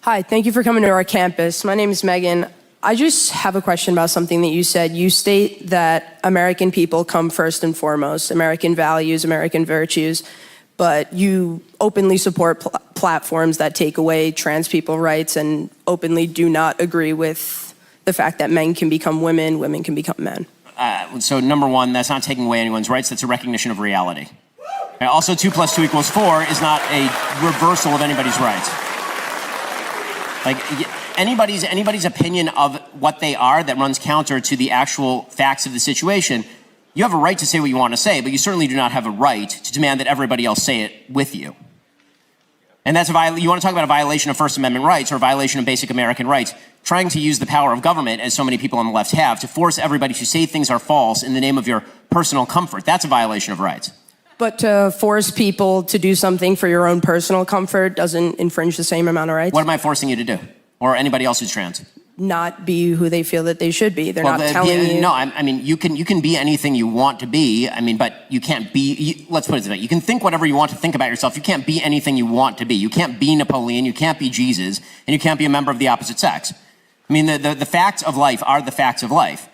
Hi, thank you for coming to our campus. My name is Megan. I just have a question about something that you said. You state that American people come first and foremost, American values, American virtues, but you openly support platforms that take away trans people rights and openly do not agree with the fact that men can become women, women can become men. So number one, that's not taking away anyone's rights, that's a recognition of reality. And also 2 + 2 = 4 is not a reversal of anybody's rights. Like anybody's opinion of what they are that runs counter to the actual facts of the situation, you have a right to say what you want to say, but you certainly do not have a right to demand that everybody else say it with you. And that's you want to talk about a violation of First Amendment rights or a violation of basic American rights, trying to use the power of government, as so many people on the left have, to force everybody to say things are false in the name of your personal comfort. That's a violation of rights. But to force people to do something for your own personal comfort doesn't infringe the same amount of rights? What am I forcing you to do? Or anybody else who's trans? Not be who they feel that they should be. They're not telling you. No, I mean, you can be anything you want to be. I mean, but you can't be, let's put it this way. You can think whatever you want to think about yourself. You can't be anything you want to be. You can't be Napoleon, you can't be Jesus, and you can't be a member of the opposite sex. I mean, the facts of life are the facts of life.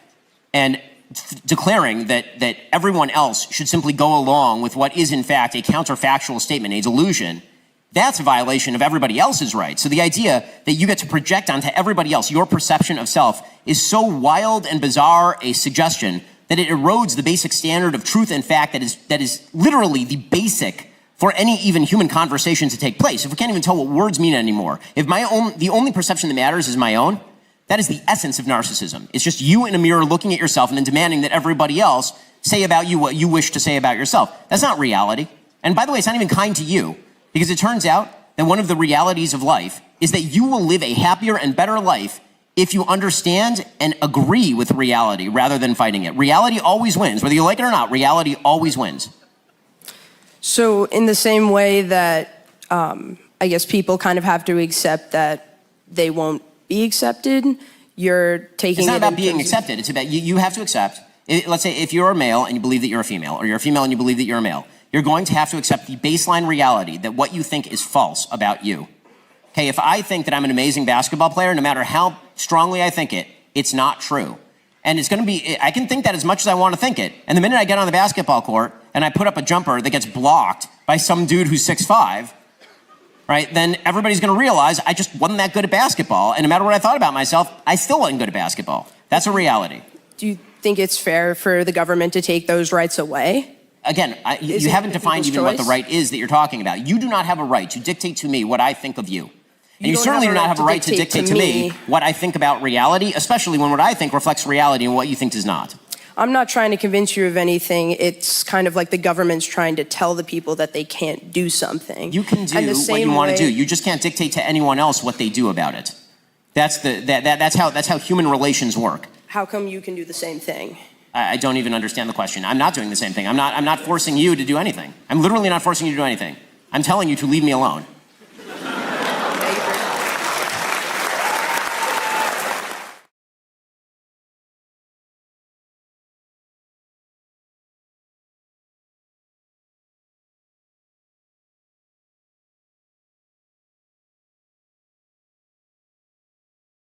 And declaring that everyone else should simply go along with what is in fact a counterfactual statement, a delusion, that's a violation of everybody else's rights. So the idea that you get to project onto everybody else your perception of self is so wild and bizarre a suggestion that it erodes the basic standard of truth and fact that is literally the basic for any even human conversation to take place. If we can't even tell what words mean anymore, if the only perception that matters is my own, that is the essence of narcissism. It's just you in a mirror looking at yourself and then demanding that everybody else say about you what you wish to say about yourself. That's not reality. And by the way, it's not even kind to you, because it turns out that one of the realities of life is that you will live a happier and better life if you understand and agree with reality rather than fighting it. Reality always wins. Whether you like it or not, reality always wins. So in the same way that I guess people kind of have to accept that they won't be accepted, you're taking it. It's not about being accepted. It's about you have to accept. Let's say if you're a male and you believe that you're a female, or you're a female and you believe that you're a male, you're going to have to accept the baseline reality that what you think is false about you. Okay, if I think that I'm an amazing basketball player, no matter how strongly I think it, it's not true. And it's going to be, I can think that as much as I want to think it. And the minute I get on the basketball court and I put up a jumper that gets blocked by some dude who's 6'5", right, then everybody's going to realize I just wasn't that good at basketball. And no matter what I thought about myself, I still wasn't good at basketball. That's a reality. Do you think it's fair for the government to take those rights away? Again, you haven't defined even what the right is that you're talking about. You do not have a right to dictate to me what I think of you. And you certainly do not have a right to dictate to me what I think about reality, especially when what I think reflects reality and what you think does not. I'm not trying to convince you of anything. It's kind of like the government's trying to tell the people that they can't do something. You can do what you want to do. You just can't dictate to anyone else what they do about it. That's how human relations work. How come you can do the same thing? I don't even understand the question. I'm not doing the same thing. I'm not forcing you to do anything. I'm literally not forcing you to do anything. I'm telling you to leave me alone.